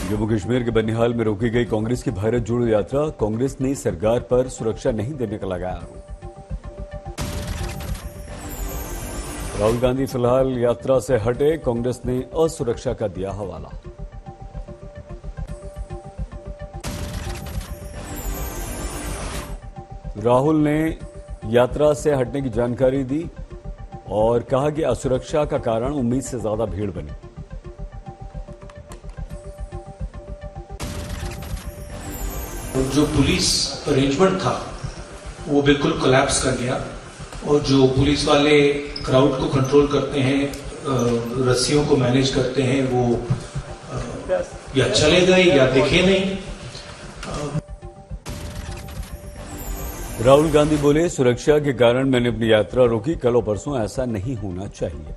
जम्मू कश्मीर के बनिहाल में रोकी गई कांग्रेस की भारत जोड़ो यात्रा, कांग्रेस ने सरकार पर सुरक्षा नहीं देने का लगाया आरोप। राहुल गांधी फिलहाल यात्रा से हटे, कांग्रेस ने असुरक्षा का दिया हवाला। राहुल ने यात्रा से हटने की जानकारी दी और कहा कि असुरक्षा का कारण उम्मीद से ज्यादा भीड़ बनी। जो पुलिस अरेंजमेंट था वो बिल्कुल कोलैप्स कर गया और जो पुलिस वाले क्राउड को कंट्रोल करते हैं, रस्सियों को मैनेज करते हैं, वो या चले गए या दिखे नहीं। राहुल गांधी बोले, सुरक्षा के कारण मैंने अपनी यात्रा रोकी, कल और परसों ऐसा नहीं होना चाहिए।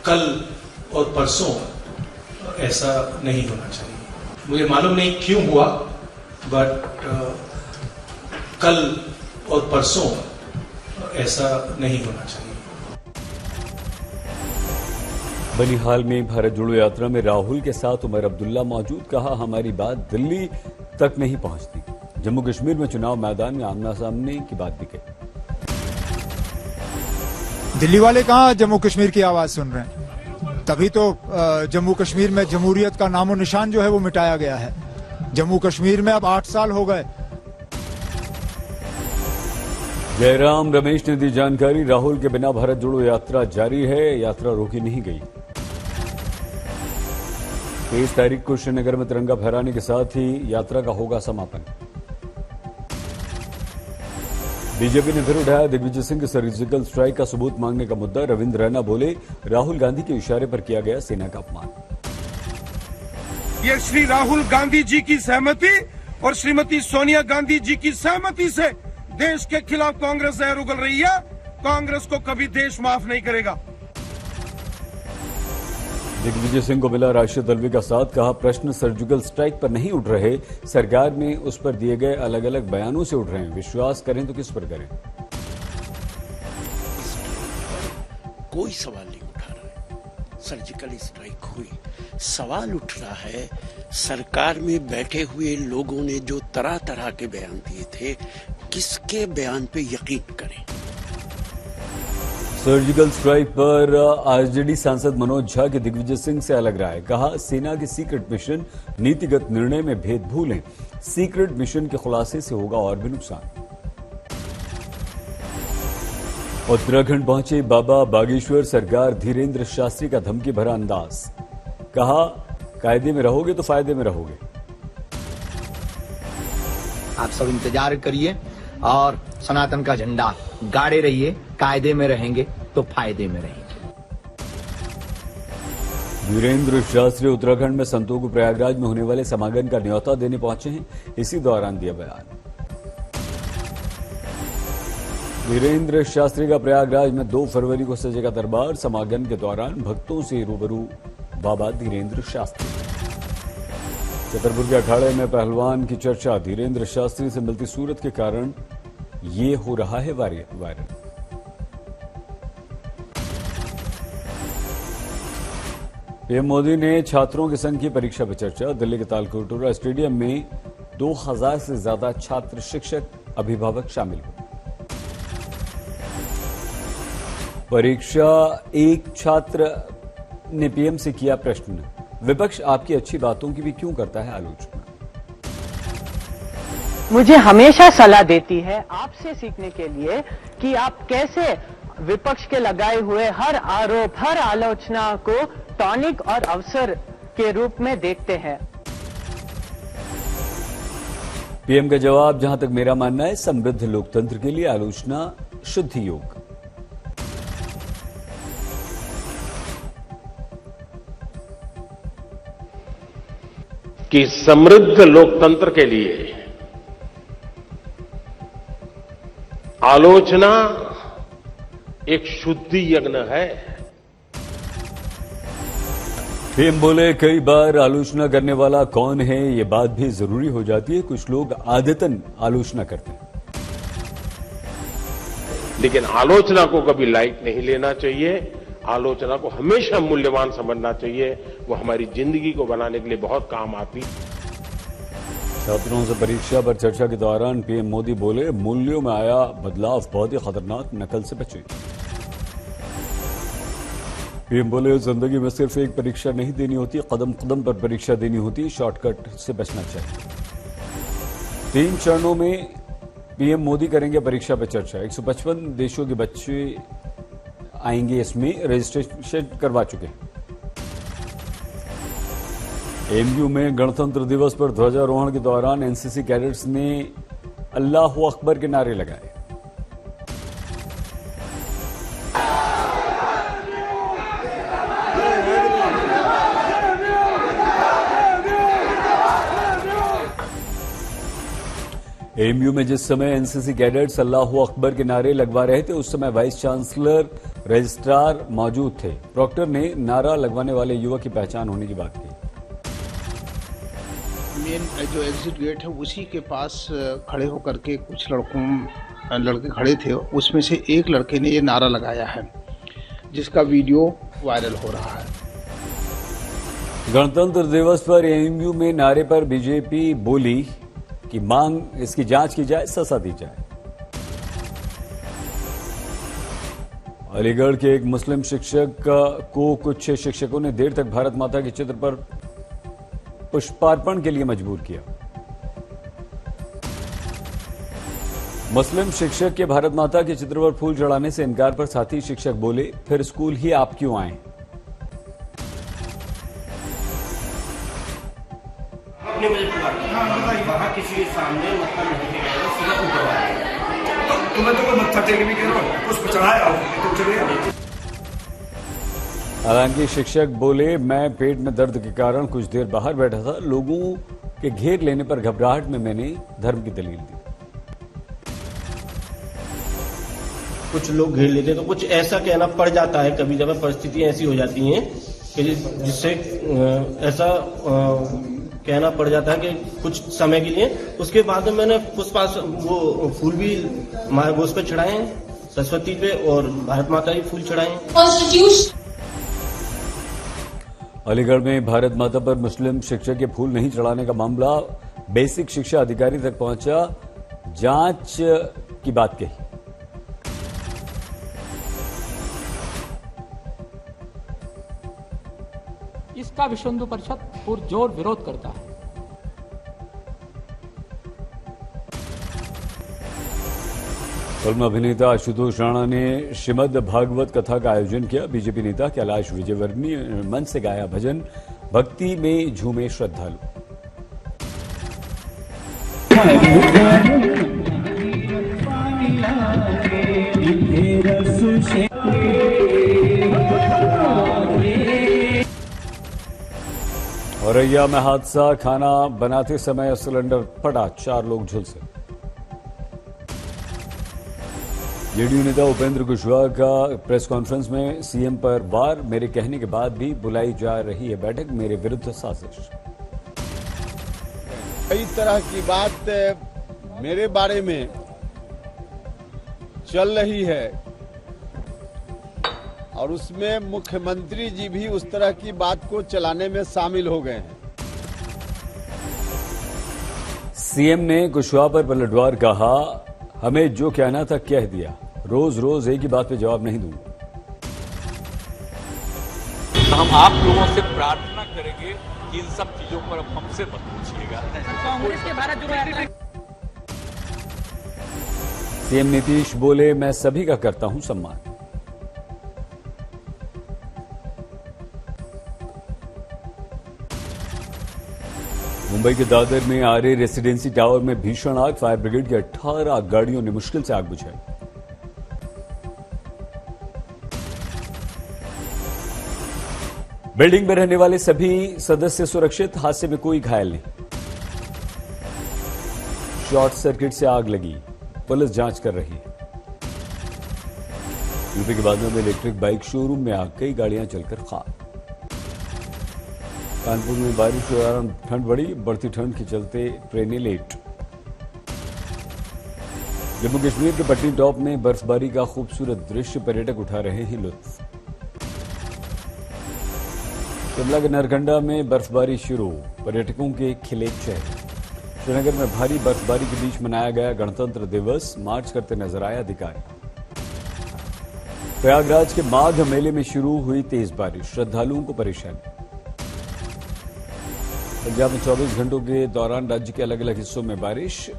कल और परसों ऐसा नहीं होना चाहिए। मुझे मालूम नहीं क्यों हुआ, बट कल और परसों ऐसा नहीं होना चाहिए। बनिहाल में भारत जोड़ो यात्रा में राहुल के साथ उमर अब्दुल्ला मौजूद, कहा हमारी बात दिल्ली तक नहीं पहुंचती। जम्मू कश्मीर में चुनाव मैदान में आमना सामने की बात भी कही। दिल्ली वाले कहां जम्मू कश्मीर की आवाज सुन रहे हैं? तभी तो जम्मू कश्मीर में जमहूरियत का नामो निशान जो है वो मिटाया गया है। जम्मू कश्मीर में अब 8 साल हो गए। जयराम रमेश ने दी जानकारी, राहुल के बिना भारत जोड़ो यात्रा जारी है, यात्रा रोकी नहीं गई। 23 तारीख को श्रीनगर में तिरंगा फहराने के साथ ही यात्रा का होगा समापन। बीजेपी ने फिर उठाया दिग्विजय सिंह के सर्जिकल स्ट्राइक का सबूत मांगने का मुद्दा। रविंद्र रैना बोले, राहुल गांधी के इशारे पर किया गया सेना का अपमान। ये श्री राहुल गांधी जी की सहमति और श्रीमती सोनिया गांधी जी की सहमति से देश के खिलाफ कांग्रेस जहर उगल रही है। कांग्रेस को कभी देश माफ नहीं करेगा। दिग्विजय सिंह को मिला राष्ट्रीय दलवी का साथ, कहा प्रश्न सर्जिकल स्ट्राइक पर नहीं उठ रहे, सरकार में उस पर दिए गए अलग अलग बयानों से उठ रहे हैं, विश्वास करें तो किस पर करें। कोई सवाल नहीं उठा रहा है। सर्जिकल स्ट्राइक हुई, सवाल उठ रहा है सरकार में बैठे हुए लोगों ने जो तरह तरह के बयान दिए थे, किसके बयान पे यकीन करें। सर्जिकल स्ट्राइक पर आरजेडी सांसद मनोज झा के दिग्विजय सिंह से अलग राय, कहा सेना के सीक्रेट मिशन नीतिगत निर्णय में भेद भूलें, सीक्रेट मिशन के खुलासे से होगा और भी नुकसान। उत्तराखंड पहुंचे बाबा बागेश्वर, सरकार धीरेन्द्र शास्त्री का धमकी भरा अंदाज, कहा कायदे में रहोगे तो फायदे में रहोगे। आप सब इंतजार करिए और सनातन का झंडा गाड़े रहिए, कायदे में रहेंगे तो फायदे में रहेंगे। धीरेन्द्र शास्त्री उत्तराखंड में संतों को प्रयागराज में होने वाले समागम का न्योता देने पहुंचे हैं, इसी दौरान दिया बयान। धीरेन्द्र शास्त्री का प्रयागराज में 2 फरवरी को सजेगा दरबार, समागम के दौरान भक्तों से रूबरू बाबा धीरेन्द्र शास्त्री। छतरपुर के अखाड़े में पहलवान की चर्चा, धीरेन्द्र शास्त्री से मिलती सूरत के कारण ये हो रहा है वायरल। पीएम मोदी ने छात्रों के संघ की परीक्षा पर चर्चा, दिल्ली के तालकटोरा स्टेडियम में 2000 से ज्यादा छात्र, शिक्षक, अभिभावक शामिल हुए। परीक्षा, एक छात्र ने पीएम से किया प्रश्न, विपक्ष आपकी अच्छी बातों की भी क्यों करता है आलोचना। मुझे हमेशा सलाह देती है आपसे सीखने के लिए कि आप कैसे विपक्ष के लगाए हुए हर आरोप, हर आलोचना को टॉनिक और अवसर के रूप में देखते हैं। पीएम का जवाब, जहां तक मेरा मानना है समृद्ध लोकतंत्र के लिए आलोचना शुद्ध योग। कि समृद्ध लोकतंत्र के लिए आलोचना एक शुद्धि यज्ञ है। पीएम बोले, कई बार आलोचना करने वाला कौन है ये बात भी जरूरी हो जाती है, कुछ लोग आदतन आलोचना करते हैं। लेकिन आलोचना को कभी लाइट नहीं लेना चाहिए। आलोचना को हमेशा मूल्यवान समझना चाहिए। वो हमारी जिंदगी को बनाने के लिए बहुत काम आती है। छात्रों से परीक्षा पर चर्चा के दौरान पीएम मोदी बोले, मूल्यों में आया बदलाव बहुत ही खतरनाक, नकल से बचे। पीएम बोले, जिंदगी में सिर्फ एक परीक्षा नहीं देनी होती, कदम कदम पर परीक्षा देनी होती, शॉर्टकट से बचना चाहिए। 3 चरणों में पीएम मोदी करेंगे परीक्षा पर चर्चा। 155 देशों के बच्चे आएंगे, इसमें रजिस्ट्रेशन करवा चुके हैं। एमयू में गणतंत्र दिवस पर ध्वजारोहण के दौरान एनसीसी कैडेट्स ने अल्लाह अकबर के नारे लगाए। एमयू में जिस समय एनसीसी कैडेट्स अल्लाह अकबर के नारे लगवा रहे थे, उस समय वाइस चांसलर, रजिस्ट्रार मौजूद थे। प्रॉक्टर ने नारा लगवाने वाले युवक की पहचान होने की बात की। मेन जो एग्जिट गेट है उसी के पास खड़े होकर के कुछ लड़के खड़े थे, उसमें से एक लड़के ने ये नारा लगाया है, जिसका वीडियो वायरल हो रहा है। गणतंत्र दिवस पर एमयू में नारे पर बीजेपी बोली कि मांग इसकी जांच की जाए, सजा दी जाए। अलीगढ़ के एक मुस्लिम शिक्षक को कुछ शिक्षकों ने देर तक भारत माता के चित्र पर पुष्पार्पण के लिए मजबूर किया। मुस्लिम शिक्षक के भारत माता के चित्र पर फूल चढ़ाने से इनकार पर साथी शिक्षक बोले, फिर स्कूल ही आप क्यों आए? वहाँ किसी के सामने मतलब तुम्हें तो कोई मत्था टेक नहीं करो, कुछ चढ़ाया तुम चले आओ। हालांकि शिक्षक बोले, मैं पेट में दर्द के कारण कुछ देर बाहर बैठा था, लोगों के घेर लेने पर घबराहट में मैंने धर्म की दलील दी। कुछ लोग घेर लेते हैं तो कुछ ऐसा कहना पड़ जाता है, कभी जब परिस्थितियां ऐसी हो जाती हैं कि जिससे ऐसा कहना पड़ जाता है कि कुछ समय के लिए। उसके बाद में मैंने वो फूल भी मार्गोस पे चढ़ाए हैं, सरस्वती पे, और भारत माता के फूल चढ़ाए हैं। अलीगढ़ में भारत माता पर मुस्लिम शिक्षक के फूल नहीं चढ़ाने का मामला बेसिक शिक्षा अधिकारी तक पहुंचा, जांच की बात कही। इसका विश्व हिंदू परिषद पुरजोर विरोध करता है। फिल्म अभिनेता आशुतोष राणा ने श्रीमद् भागवत कथा का आयोजन किया। बीजेपी नेता कैलाश विजयवर्गीय ने मंच से गाया भजन, भक्ति में झूमे श्रद्धालु। औरैया में हादसा, खाना बनाते समय सिलेंडर फटा, 4 लोग झुलसे। जेडीयू नेता उपेंद्र कुशवाहा का प्रेस कॉन्फ्रेंस में सीएम पर वार, मेरे कहने के बाद भी बुलाई जा रही है बैठक, मेरे विरुद्ध साजिश। कई तरह की बात मेरे बारे में चल रही है और उसमें मुख्यमंत्री जी भी उस तरह की बात को चलाने में शामिल हो गए हैं। सीएम ने कुशवाहा पर पलटवार कहा, हमें जो कहना था कह दिया, रोज रोज एक ही बात पे जवाब नहीं दूंगा। तो हम आप लोगों से प्रार्थना करेंगे कि इन सब चीजों पर अब हमसे मत पूछिएगा। कांग्रेस के भारत जोड़ो सीएम नीतीश बोले, मैं सभी का करता हूं सम्मान। मुंबई के दादर में आर्य रेसिडेंसी टावर में भीषण आग, फायर ब्रिगेड की 18 गाड़ियों ने मुश्किल से आग बुझाई। बिल्डिंग में रहने वाले सभी सदस्य सुरक्षित, हादसे में कोई घायल नहीं। शॉर्ट सर्किट से आग लगी, पुलिस जांच कर रही है। यूपी के बादलों में इलेक्ट्रिक बाइक शोरूम में आग, कई गाड़ियां जलकर खाक। कानपुर में बारिश के दौरान ठंड बढ़ी, बढ़ती ठंड के चलते ट्रेनें लेट। जम्मू कश्मीर के पट्टी टॉप में बर्फबारी का खूबसूरत दृश्य, पर्यटक उठा रहे हैं लुत्फ। शिमला के नरकंडा में बर्फबारी शुरू, पर्यटकों के खिले चेहरे। श्रीनगर में भारी बर्फबारी के बीच मनाया गया गणतंत्र दिवस, मार्च करते नजर आए अधिकारी। प्रयागराज के माघ मेले में शुरू हुई तेज बारिश, श्रद्धालुओं को परेशानी। पंजाब में 24 घंटों के दौरान राज्य के अलग अलग हिस्सों में बारिश,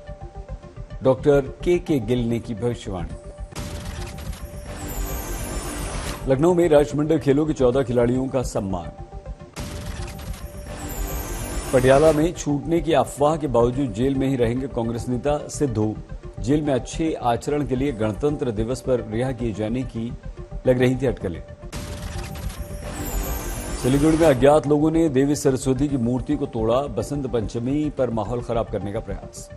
डॉक्टर के गिल ने की भविष्यवाणी। लखनऊ में राष्ट्रमंडल खेलों के 14 खिलाड़ियों का सम्मान। पटियाला में छूटने की अफवाह के बावजूद जेल में ही रहेंगे कांग्रेस नेता सिद्धू, जेल में अच्छे आचरण के लिए गणतंत्र दिवस पर रिहा किए जाने की लग रही थी अटकलें। सिलीगुड़ी में अज्ञात लोगों ने देवी सरस्वती की मूर्ति को तोड़ा, बसंत पंचमी पर माहौल खराब करने का प्रयास।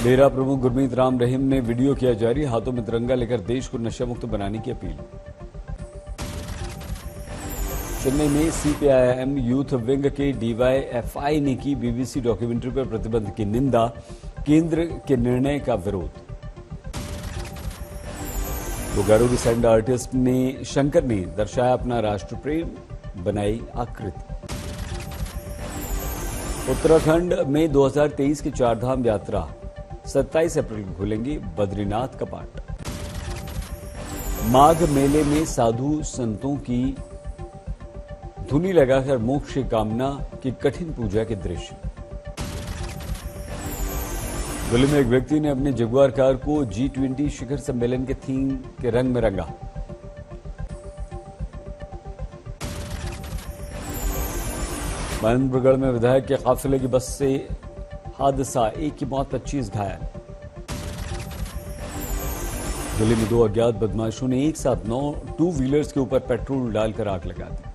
डेरा प्रमुख गुरमीत राम रहीम ने वीडियो किया जारी, हाथों में तिरंगा लेकर देश को नशा मुक्त बनाने की अपील। चेन्नई में सीपीआईएम यूथ विंग के डीवाईएफआई ने की बीबीसी डॉक्यूमेंट्री पर प्रतिबंध की निंदा, केंद्र के निर्णय का विरोध। बोकारो के सैंड आर्टिस्ट ने शंकर ने दर्शाया अपना राष्ट्र प्रेम, बनाई आकृति। उत्तराखंड में 2023 की चारधाम यात्रा, 27 अप्रैल को खुलेंगी बद्रीनाथ कपाट। माघ मेले में साधु संतों की धुनी लगाकर मोक्ष की कामना की कठिन पूजा के दृश्य। दिल्ली में एक व्यक्ति ने अपने जगुआर कार को G20 शिखर सम्मेलन के थीम के रंग में रंगा। महेंद्रगढ़ में विधायक के काफिले की बस से हादसा, एक की मौत 25 घायल। दिल्ली में 2 अज्ञात बदमाशों ने एक साथ 9 टू व्हीलर्स के ऊपर पेट्रोल डालकर आग लगा दी।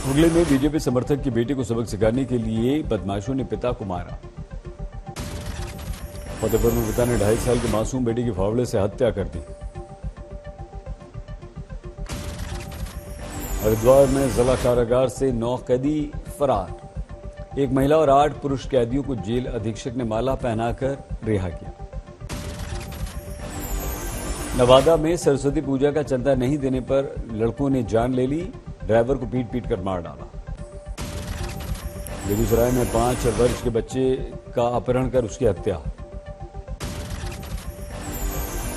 हुगली में बीजेपी समर्थक की बेटी को सबक सिखाने के लिए बदमाशों ने पिता को मारा। फतेहपुर में पिता ने 2.5 साल की मासूम बेटी की फावड़े से हत्या कर दी। हरिद्वार में जिला कारागार से 9 कैदी फरार, एक महिला और 8 पुरुष कैदियों को जेल अधीक्षक ने माला पहनाकर रिहा किया। नवादा में सरस्वती पूजा का चंदा नहीं देने पर लड़कों ने जान ले ली, ड्राइवर को पीट कर मार डाला। बेगूसराय में 5 वर्ष के बच्चे का अपहरण कर उसकी हत्या।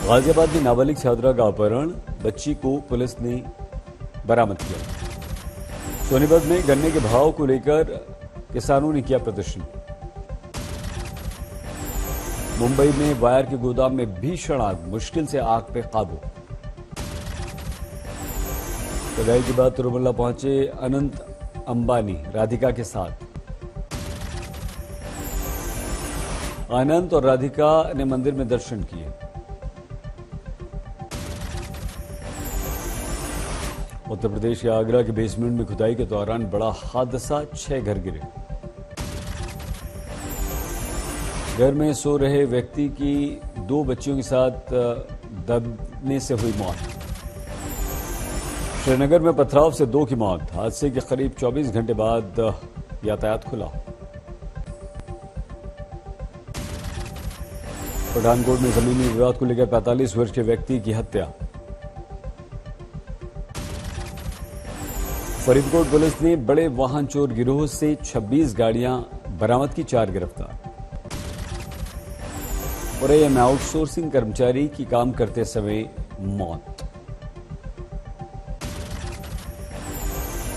गाजियाबाद में नाबालिग छात्रा का अपहरण, बच्ची को पुलिस ने बरामद किया। सोनीपत में गन्ने के भाव को लेकर किसानों ने किया प्रदर्शन। मुंबई में वायर के गोदाम में भीषण आग, मुश्किल से आग पे काबू। सगाई के बाद तिरुमला पहुंचे अनंत अंबानी राधिका के साथ। अनंत और राधिका ने मंदिर में दर्शन किए। उत्तर प्रदेश के आगरा के बेसमेंट में खुदाई के दौरान बड़ा हादसा, 6 घर गिरे। घर में सो रहे व्यक्ति की 2 बच्चियों के साथ दबने से हुई मौत। श्रीनगर में पथराव से 2 की मौत, हादसे के करीब 24 घंटे बाद यातायात खुला। पठानकोट में जमीनी विवाद को लेकर 45 वर्ष के व्यक्ति की हत्या। फरीदकोट पुलिस ने बड़े वाहन चोर गिरोह से 26 गाड़ियां बरामद की, 4 गिरफ्तार। और एएम आउटसोर्सिंग कर्मचारी की काम करते समय मौत।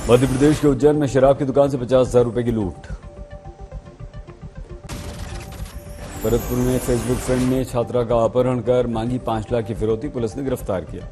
मध्य प्रदेश के उज्जैन में शराब की दुकान से 50,000 रुपए की लूट। भरतपुर में फेसबुक फ्रेंड ने छात्रा का अपहरण कर मांगी 5 लाख की फिरौती, पुलिस ने गिरफ्तार किया।